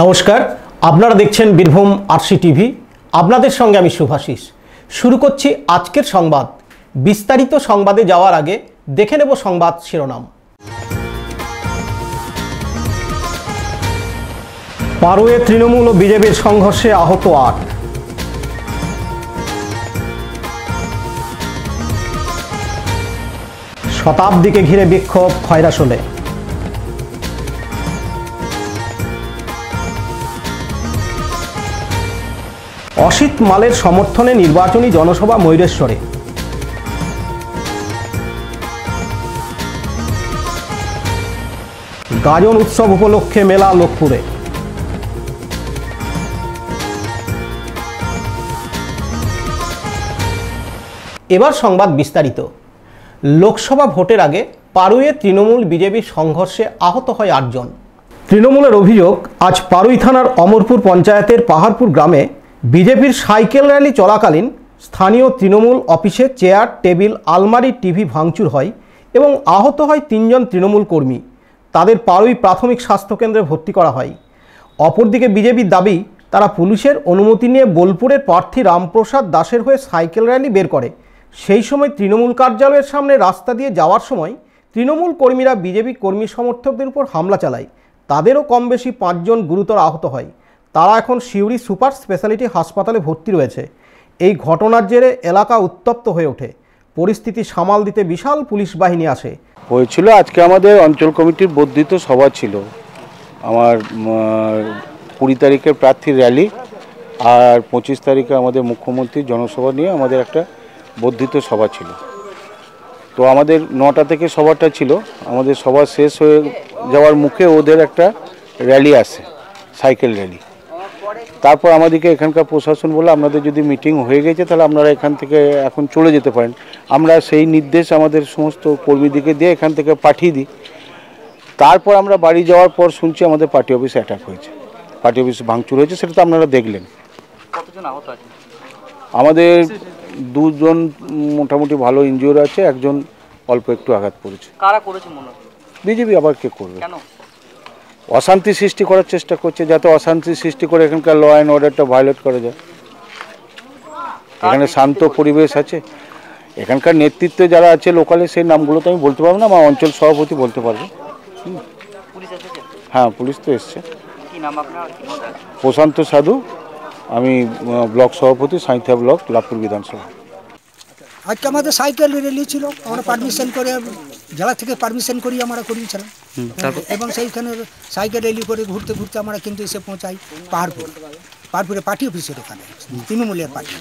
নমস্কার, আপনারা দেখছেন বীরভূম আরসি টিভি। আপনাদের সঙ্গে আমি শুভাশিস। শুরু করছি আজকের সংবাদ। বিস্তারিত সংবাদে যাওয়ার আগে দেখে নেব সংবাদ শিরোনাম। পারুয়ে তৃণমূল ও বিজেপির সংঘর্ষে আহত ৮। শতাব্দীকে ঘিরে বিক্ষোভ খয়রাশোলে। অসিত মালের সমর্থনে নির্বাচনী জনসভা ময়ূরেশ্বরে। গাজন উৎসব উপলক্ষে মেলা লোকপুরে। এবার সংবাদ বিস্তারিত। লোকসভা ভোটের আগে পারুয়ে তৃণমূল বিজেপির সংঘর্ষে আহত হয় ৮ জন। তৃণমূলের অভিযোগ, আজ পারুই থানার অমরপুর পঞ্চায়েতের পাহাড়পুর গ্রামে বিজেপির সাইকেল র্যালি চলাকালীন স্থানীয় তৃণমূল অফিসে চেয়ার, টেবিল, আলমারি, টিভি ভাঙচুর হয় এবং আহত হয় ৩ জন তৃণমূল কর্মী। তাদের পারুই প্রাথমিক স্বাস্থ্যকেন্দ্রে ভর্তি করা হয়। অপরদিকে বিজেপির দাবি, তারা পুলিশের অনুমতি নিয়ে বোলপুরের প্রার্থী রামপ্রসাদ দাসের হয়ে সাইকেল র্যালি বের করে। সেই সময় তৃণমূল কার্যালয়ের সামনে রাস্তা দিয়ে যাওয়ার সময় তৃণমূল কর্মীরা বিজেপি কর্মী সমর্থকদের উপর হামলা চালায়। তাদেরও কম বেশি ৫ জন গুরুতর আহত হয়। তারা এখন সিউড়ি সুপার স্পেশালিটি হাসপাতালে ভর্তি রয়েছে। এই ঘটনার জেরে এলাকা উত্তপ্ত হয়ে ওঠে। পরিস্থিতি সামাল দিতে বিশাল পুলিশ বাহিনী আসে। হয়েছিল আজকে আমাদের অঞ্চল কমিটির বর্ধিত সভা ছিল। আমার ২০ তারিখের প্রার্থীর র্যালি আর ২৫ তারিখে আমাদের মুখ্যমন্ত্রীর জনসভা নিয়ে আমাদের একটা বর্ধিত সভা ছিল। তো আমাদের ৯টা থেকে সভাটা ছিল। আমাদের সভা শেষ হয়ে যাওয়ার মুখে ওদের একটা র্যালি আসে, সাইকেল র্যালি। তারপর আমাদেরকে এখানকার প্রশাসন বলে, আপনাদের যদি মিটিং হয়ে গেছে তাহলে আপনারা এখান থেকে এখন চলে যেতে পারেন। আমরা সেই নির্দেশ আমাদের সমস্ত কর্মীদেরকে দিয়ে এখান থেকে পাঠিয়ে দিই। তারপর আমরা বাড়ি যাওয়ার পর শুনছি আমাদের পার্টি অফিসে অ্যাটাক হয়েছে, পার্টি অফিস ভাঙচুর হয়েছে। সেটা তো আপনারা দেখলেন। কতজন আহত আছে? আমাদের ২ জন মোটামুটি ভালো ইনজিওর আছে, একজন অল্প একটু আঘাত পড়েছে। কারা করেছে মনে হয়? বিজেপি। আবার কে করবে? কেন? অশান্তি সৃষ্টি করার চেষ্টা করছে, যাতে অশান্তি সৃষ্টি করে এখানকার ল অ্যান্ড অর্ডারটা ভায়োলেট করা যায়। এখানে শান্ত পরিবেশ আছে। এখানকার নেতৃত্বে যারা আছে লোকালে, সেই নামগুলো তো আমি বলতে পারবো না, আমার অঞ্চল সভাপতি বলতে পারবে। পুলিশ এসেছে? হ্যাঁ, পুলিশ তো এসছে। কি নাম আপনার? প্রশান্ত সাধু, আমি ব্লক সভাপতি, সাঁইথিয়া ব্লক, লাভপুর বিধানসভা। আজকে আমাদের সাইকেল র্যালি ছিল। আমরা পারমিশন করে, জেলা থেকে পারমিশন করি আমরা করিয়েছিলাম, এবং সেইখানে সাইকেল র্যালি করে ঘুরতে ঘুরতে আমরা কিন্তু এসে পৌঁছাই পাহাড়পুরে পার্টি অফিসের ওখানে, তৃণমূলের পার্টি।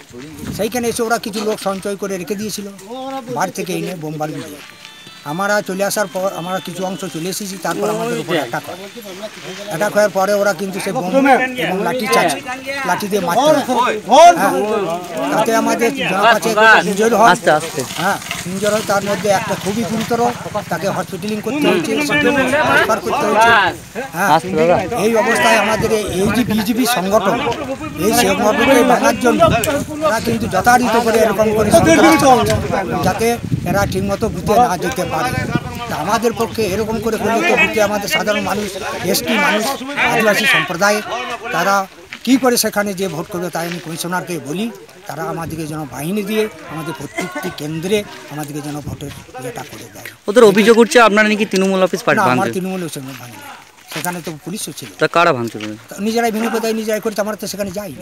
সেইখানে এসে ওরা কিছু লোক সঞ্চয় করে রেখে দিয়েছিল, বাড়ি থেকে এনে বোমবারি দিয়ে। আমরা চলে আসার পর আমরা কিছু অংশ চলে এসেছি। তারপর আমাদের উপরে অ্যাটাক হয়। অ্যাটাক হওয়ার পরে ওরা কিন্তু সে বোম এবং লাঠি দিয়ে মারতে হয়। তাতে আমাদের কাছে ইনজোর হয়। হ্যাঁ, ইনজোর হয়। তার মধ্যে একটা খুবই গুরুতর, তাকে হসপিটালিং করতে হয়েছে, রেফার করতে হয়েছে। হ্যাঁ, এই অবস্থায় আমাদের এই যে বিজেপি সংগঠন, এই সংগঠনকে ভাঙার জন্য ওরা কিন্তু যথারীত করে এরকম করে যাতে এরা ঠিকমতো বুঝতে না যেতে পারে। তা আমাদের পক্ষে এরকম করে করলে তো বুঝতে আমাদের সাধারণ মানুষ, এসটি মানুষ, আদিবাসী সম্প্রদায়, তারা কি করে সেখানে যে ভোট করবে, তাই আমি কমিশনারকে বলি তারা আমাদেরকে যেন বাহিনী দিয়ে আমাদের প্রত্যেকটি কেন্দ্রে আমাদেরকে যেন ভোটের ইয়েটা করে দেয়। ওদের অভিযোগ করছে আপনারা নাকি তৃণমূল অফিস ভাঙছেন। আমার তৃণমূলের সঙ্গে ভাঙি, সেখানে তো পুলিশও ছিল। তা কারা ভাঙচুর? নিজেরাই ভেঙে কোথায় নিজেরাই করেছে, আমরা তো সেখানে যাই।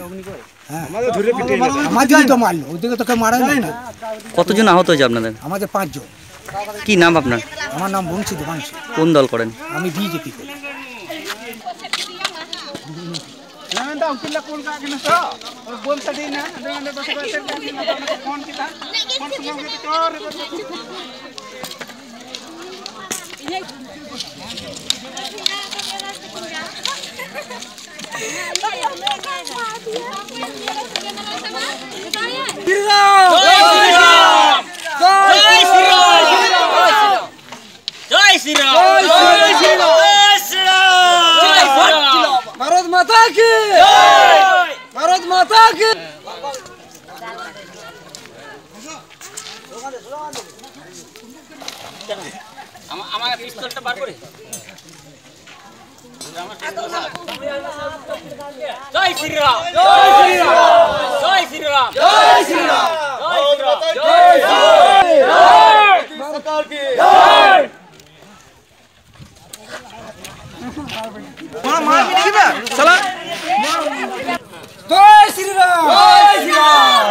হ্যাঁ, আমাদেরই তো মারলো, ওদিকে তো কেউ মারা যায় না। কতজন আহত হয়েছে আপনাদের? আমাদের ৫ জন। কি নাম আপনার? আমার নাম বংশী দেবাংশী। কোন দল করেন? আমি বিজেপি করি। भारत माता की, भारत माता की। আমার পিস্তলটা বার করে জয় শ্রীরাম জয় শ্রীরাম জয় শ্রীরাম জয় শ্রীরাম জয় সরকার কি জয় মার দিবি না সালা জয় শ্রীরাম জয় শ্রীরাম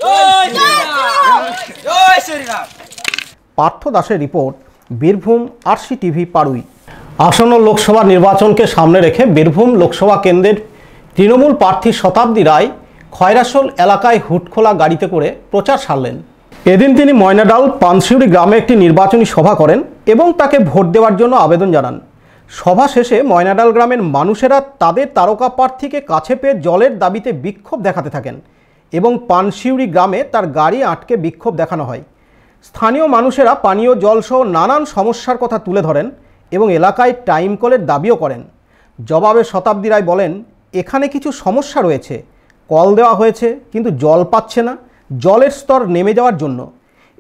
জয় শ্রীরাম জয় শ্রীরাম। পার্থ দাসের রিপোর্ট, বীরভূম RCTV পাড়ুই। আসন্ন লোকসভা নির্বাচনকে সামনে রেখে বীরভূম লোকসভা কেন্দ্রের তৃণমূল প্রার্থী শতাব্দী রায় খয়রাসোল এলাকায় হুটখোলা গাড়িতে করে প্রচার সারলেন। এদিন তিনি ময়নাডাল পানশিউড়ি গ্রামে একটি নির্বাচনী সভা করেন এবং তাকে ভোট দেওয়ার জন্য আবেদন জানান। সভা শেষে ময়নাডাল গ্রামের মানুষেরা তাদের তারকা প্রার্থীকে কাছে পেয়ে জলের দাবিতে বিক্ষোভ দেখাতে থাকেন এবং পানশিউড়ি গ্রামে তার গাড়ি আটকে বিক্ষোভ দেখানো হয়। স্থানীয় মানুষেরা পানীয় জলসহ নানান সমস্যার কথা তুলে ধরেন এবং এলাকায় টাইম কলের দাবিও করেন। জবাবে শতাব্দী রায় বলেন, এখানে কিছু সমস্যা রয়েছে, কল দেওয়া হয়েছে কিন্তু জল পাচ্ছে না, জলের স্তর নেমে যাওয়ার জন্য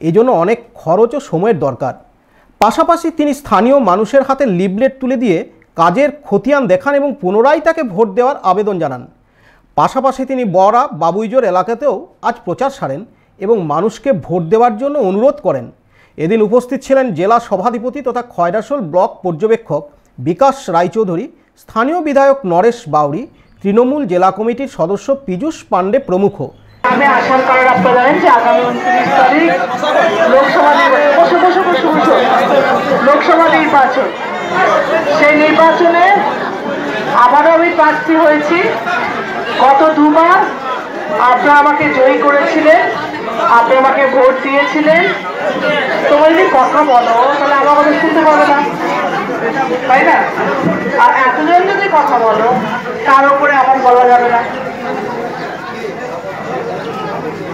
এজন্য অনেক খরচ ও সময়ের দরকার। পাশাপাশি তিনি স্থানীয় মানুষের হাতে লিফলেট তুলে দিয়ে কাজের খতিয়ান দেখান এবং পুনরায় তাকে ভোট দেওয়ার আবেদন জানান। পাশাপাশি তিনি বড়া বাবুইজোর এলাকাতেও আজ প্রচার সারেন এবং মানুষকে ভোট দেওয়ার জন্য অনুরোধ করেন। এদিন উপস্থিত ছিলেন জেলা সভাধিপতি তথা খয়রাসোল ব্লক পর্যবেক্ষক বিকাশ রায়চৌধুরী, স্থানীয় বিধায়ক নরেশ বাউরি, তৃণমূল জেলা কমিটির সদস্য পীযূষ পাণ্ডে প্রমুখ। আমি আশা করার আপনারা জানেন যে আগামী 29 তারিখ লোকসভা নির্বাচন, সেই নির্বাচনে আবারও আমি প্রার্থী হয়েছি। গত দুবার আপনারা আমাকে জয়ী করেছিলেন, আপনারা আমাকে ভোট দিয়েছিলেন। তোমরা যদি কথা বলো তাহলে আমার কথা শুনতে পাবে না, তাই না? আর এতজন যদি কথা বলো তার উপরে আমার বলা যাবে না।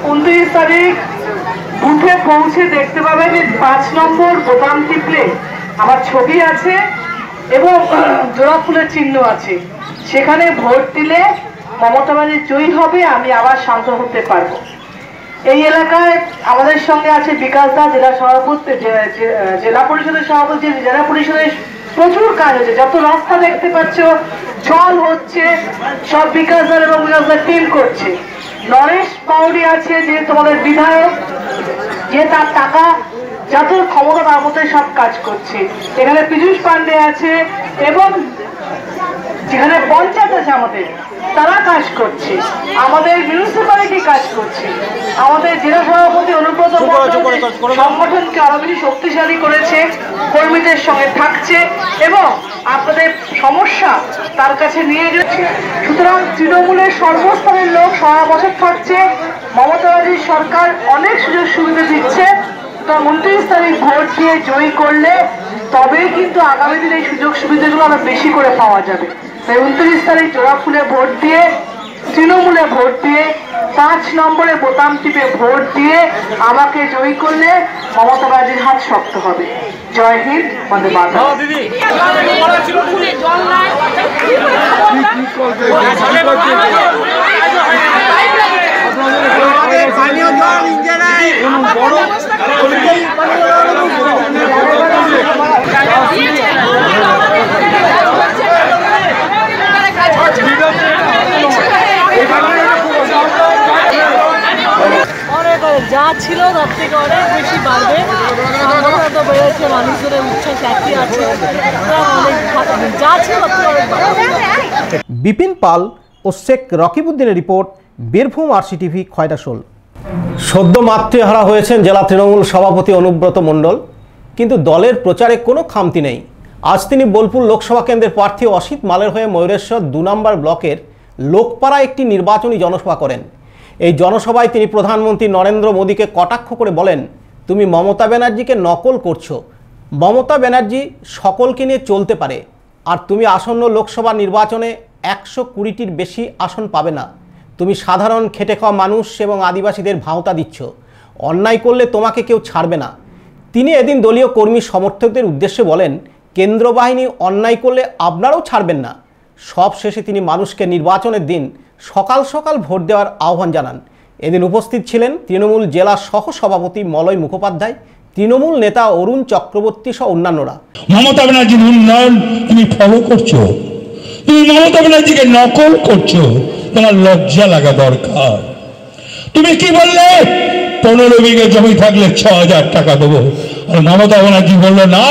29 তারিখ বুথে পৌঁছে দেখতে পাবে যে 5 নম্বর বোতাম টিপলে আমার ছবি আছে এবং জোড়া ফুলের চিহ্ন আছে। সেখানে ভোট দিলে মমতা ব্যানার্জি জয়ী হবে, আমি আবার সাংসদ হতে পারবো। এই এলাকায় আমাদের সঙ্গে আছে বিকাশ দা, জেলা সভাপতি, জেলা পরিষদের সভাপতি। জেলা পরিষদের প্রচুর কাজ হচ্ছে, যত রাস্তা দেখতে পাচ্ছ, জল হচ্ছে, সব বিকাশ দা এবং বিকাশ দার টিম করছে। নরেশ বাউরি আছে যে তোমাদের বিধায়ক, যে তার টাকা যত ক্ষমতা তার মধ্যে সব কাজ করছে। এখানে পীযূষ পাণ্ডে আছে এবং যেখানে পঞ্চায়েত আছে আমাদের, তারা কাজ করছে। আমাদের মিউনিসিপ্যালিটি কাজ করছে। আমাদের জেলা সভাপতি অনুব্রত সংগঠনকে আরো বেশি শক্তিশালী করেছে, কর্মীদের সঙ্গে থাকছে এবং আপনাদের সমস্যা তার কাছে নিয়ে গেছে। সুতরাং তৃণমূলের সর্বস্তরের লোক সারা বছর থাকছে। মমতা ব্যানার্জির সরকার অনেক সুযোগ সুবিধা দিচ্ছে। তো 29 তারিখ ভোট দিয়ে জয়ী করলে তবেই কিন্তু আগামী দিনে এই সুযোগ সুবিধাগুলো আরো বেশি করে পাওয়া যাবে। তাই 29 তারিখ জোড়া ফুলে ভোট দিয়ে, তৃণমূলে ভোট দিয়ে, 5 নম্বরে বোতাম টিপে ভোট দিয়ে আমাকে জয়ী করলে মমতা ব্যানার্জির হাত শক্ত হবে। জয় হিন্দ, বন্দে মাতরম। যা ছিল তার থেকে অনেক বেশি বাড়বে, বেড়েছে, মানুষের উচ্ছ্বাস একই আছে, অনেক যা ছিল তার থেকে অনেক বাড়বে। বিপিন পাল ও শেখ রকিবউদ্দিনের রিপোর্ট, বীরভূম RCTV খয়রাসোল। সদ্য মাতৃহারা হয়েছেন জেলা তৃণমূল সভাপতি অনুব্রত মণ্ডল, কিন্তু দলের প্রচারে কোনো খামতি নেই। আজ তিনি বোলপুর লোকসভা কেন্দ্রের প্রার্থী অসিত মালের হয়ে ময়ূরেশ্বর 2 নম্বর ব্লকের লোকপাড়ায় একটি নির্বাচনী জনসভা করেন। এই জনসভায় তিনি প্রধানমন্ত্রী নরেন্দ্র মোদীকে কটাক্ষ করে বলেন, তুমি মমতা ব্যানার্জিকে নকল করছো। মমতা ব্যানার্জি সকলকে নিয়ে চলতে পারে, আর তুমি আসন্ন লোকসভা নির্বাচনে 120টির বেশি আসন পাবে না। তুমি সাধারণ খেটে খাওয়া মানুষ এবং আদিবাসীদের ভাওতা দিচ্ছ। অন্যায় করলে তোমাকে কেউ ছাড়বে না। তিনি এদিন দলীয় কর্মী সমর্থকদের উদ্দেশ্যে বলেন, কেন্দ্র বাহিনী অন্যায় করলে আপনারাও ছাড়বেন না। সব শেষে তিনি মানুষকে নির্বাচনের দিন সকাল সকাল ভোট দেওয়ার আহ্বান জানান। এদিন উপস্থিত ছিলেন তৃণমূল জেলা সহ সভাপতি মলয় মুখোপাধ্যায়, তৃণমূল নেতা অরুণ চক্রবর্তী সহ অন্যান্যরা। মমতা ব্যানার্জির উন্নয়ন তুমি ফলো করছো, তুমি মমতা ব্যানার্জিকে নকল করছো, তোমার লজ্জা লাগা দরকার। তুমি কি বললে 15 বিঘে জমি থাকলে 6,000 টাকা দেবো, আর মমতা ব্যানার্জি বললো না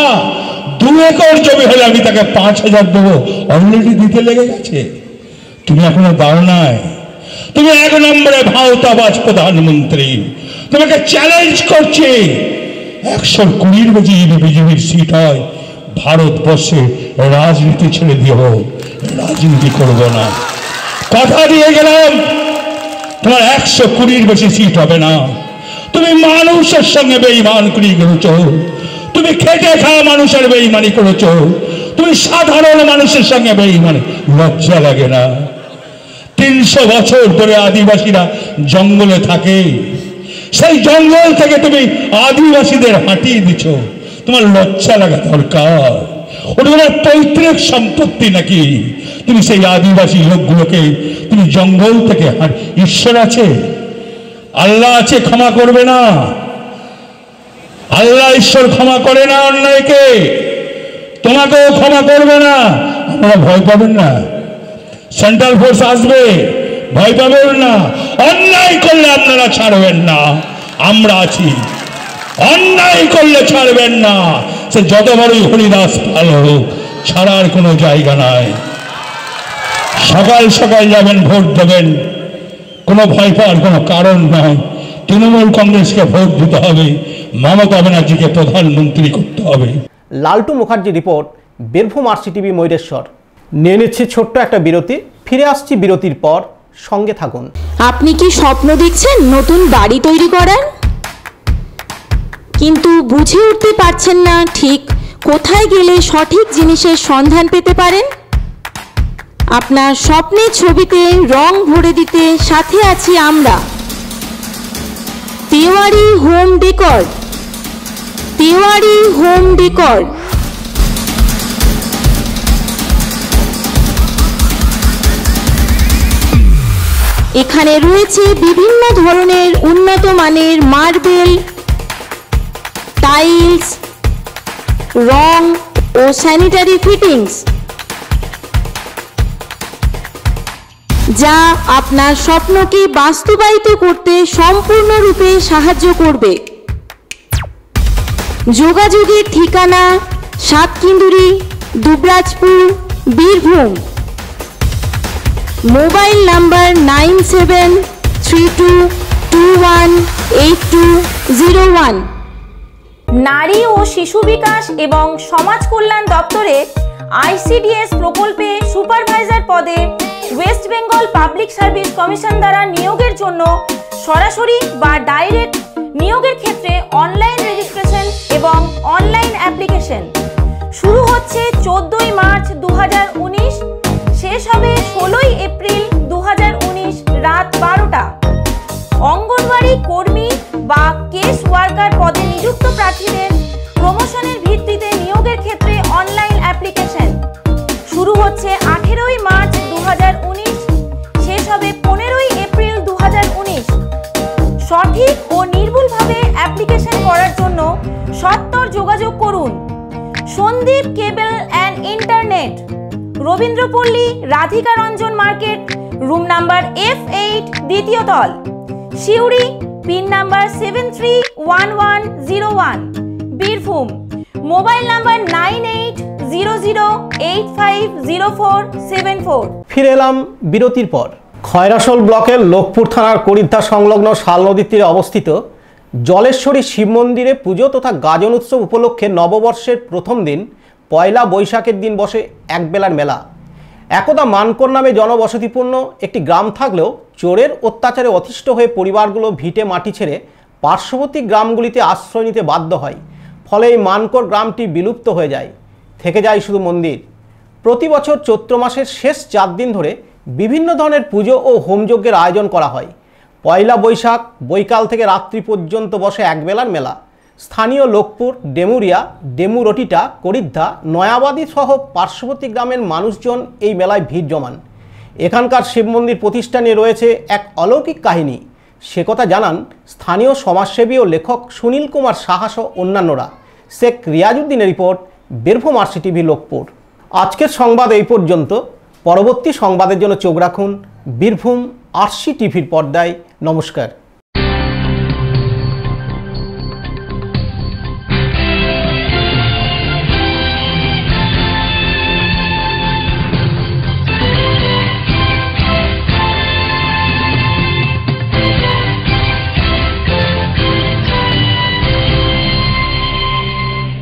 2 একর জমি হলে আমি তাকে 5,000 দেবো। অলরেডি দিতে লেগে গেছে, তুমি এখনো দাও নাই। তুমি 1 নম্বরে ভাওতাবাজ প্রধানমন্ত্রী, তোমাকে চ্যালেঞ্জ করছে। 120-র বেশি বিজেপির সিট হয়, ভারতবর্ষে রাজনীতি ছেড়ে দিও, রাজনীতি করবো না। কথা দিয়ে গেলাম তোমার 120-র বেশি সিট হবে না। তুমি মানুষের সঙ্গে বেঈমান করেছ, তুমি খেটে খাওয়া মানুষের বেঈমানি করেছ, তুমি সাধারণ মানুষের সঙ্গে বেঈমানি। লজ্জা লাগে না? 300 বছর ধরে আদিবাসীরা জঙ্গলে থাকে, সেই জঙ্গল থেকে তুমি আদিবাসীদের হাঁটিয়ে দিচ্ছ, তোমার লজ্জা লাগা দরকার। ওটা তোমার পৈতৃক সম্পত্তি নাকি? তুমি সেই আদিবাসী লোকগুলোকে তুমি জঙ্গল থেকে ঈশ্বর আছে, আল্লাহ আছে, ক্ষমা করবে না? আল্লাহ ঈশ্বর ক্ষমা করে না অন্যায়কে, তোমাকেও ক্ষমা করবে না। আপনারা ভয় পাবেন না, সেন্ট্রাল ফোর্স আসবে, ভয় পাবেন না। অন্যায় করলে আপনারা ছাড়বেন না, আমরা আছি। অন্যায় করলে ছাড়বেন না, সে যত বড়ই হরিদাস পাল হোক, ছাড়ার কোনো জায়গা নাই। সকাল সকাল যাবেন, ভোট দেবেন, কোনো ভয় পাওয়ার কোনো কারণ নয়। তৃণমূল কংগ্রেসকে ভোট দিতে হবে, মমতা ব্যানার্জিকে প্রধানমন্ত্রী করতে হবে। লালটু মুখার্জি রিপোর্ট, বীরভূম RCTV ময়ূরেশ্বর। নিয়ে নিচ্ছি ছোট্ট একটা বিরতি, ফিরে আসছি বিরতির পর, সঙ্গে থাকুন। আপনি কি স্বপ্ন দেখছেন নতুন বাড়ি তৈরি করার, কিন্তু বুঝে উঠতে পারছেন না ঠিক কোথায় গেলে সঠিক জিনিসের সন্ধান পেতে পারেন? আপনার স্বপ্নের ছবিতে রং ভরে দিতে সাথে আছি আমরা, Tewari home decor. Tewari home decor এখানে রয়েছে বিভিন্ন ধরনের উন্নত মানের মার্বেল, টাইলস, রং ও স্যানিটারি ফিটিংস, যা আপনার স্বপ্নকে বাস্তবায়িত করতে সম্পূর্ণরূপে সাহায্য করবে। যোগাযোগের ঠিকানা সাতকিন্দুরি, দুবরাজপুর, বীরভূম। Mobile number 9732218201। নারী ও শিশু বিকাশ এবং সমাজ কল্যাণ দপ্তরে ICDS প্রকল্পে সুপারভাইজার পদে West Bengal public service commission দ্বারা নিয়োগের জন্য সরাসরি বা ডাইরেক্ট নিয়োগের ক্ষেত্রে অনলাইন রেজিস্ট্রেশন এবং অনলাইন অ্যাপ্লিকেশন শুরু হচ্ছে 14ই মার্চ 2019, শেষ হবে 16ই এপ্রিল 2019 রাত 12টা। অঙ্গনওয়াড়ি কর্মী বা কেস ওয়ার্কার পদে নিযুক্ত প্রার্থীদের প্রমোশনের ভিত্তিতে নিয়োগের ক্ষেত্রে অনলাইন অ্যাপ্লিকেশন শুরু হচ্ছে 18ই মার্চ 2019, শেষ হবে 15ই এপ্রিল 2019। সঠিক ও নির্ভুলভাবে অ্যাপ্লিকেশন করার জন্য সত্বর যোগাযোগ করুন। Sandip cable and internet, Rabindrapalli, Radhika Ranjan market, room number F8, দ্বিতীয় তল, Suri, pin number 731101, Birbhum. Mobile number 9800850474। ফিরে এলাম বিরতির পর। খয়রাসোল ব্লকের লোকপুর থানার করিদ্ধা সংলগ্ন শাল নদীর তীরে অবস্থিত জলেশ্বরী শিব মন্দিরে পুজো তথা গাজন উৎসব উপলক্ষে নববর্ষের প্রথম দিন পয়লা বৈশাখের দিন বসে একবেলার মেলা। একদা মানকর নামে জনবসতিপূর্ণ একটি গ্রাম থাকলেও চোরের অত্যাচারে অতিষ্ঠ হয়ে পরিবারগুলো ভিটে মাটি ছেড়ে পার্শ্ববর্তী গ্রামগুলিতে আশ্রয় নিতে বাধ্য হয়। ফলে এই মানকর গ্রামটি বিলুপ্ত হয়ে যায়, থেকে যায় শুধু মন্দির। প্রতি বছর চৈত্র মাসের শেষ 4 দিন ধরে বিভিন্ন ধরনের পুজো ও হোমযজ্ঞের আয়োজন করা হয়। পয়লা বৈশাখ বৈকাল থেকে রাত্রি পর্যন্ত বসে একবেলার মেলা। স্থানীয় লোকপুর, ডেমুরিয়া, ডেমুরটিটা, করিদ্ধা, নয়াবাদী সহ পার্শ্ববর্তী গ্রামের মানুষজন এই মেলায় ভিড় জমান। এখানকার শিব মন্দির প্রতিষ্ঠা নিয়ে রয়েছে এক অলৌকিক কাহিনী। সে কথা জানান স্থানীয় সমাজসেবী ও লেখক সুনীল কুমার সাহা সহ অন্যান্যরা। শেখ রিয়াজউদ্দিনের report, Birbhum RC TV, Lokpur. আজকের সংবাদ এই পর্যন্ত। পরবর্তী সংবাদের জন্য চোখ রাখুন বীরভূম আরসি টিভির পর্দায়। নমস্কার।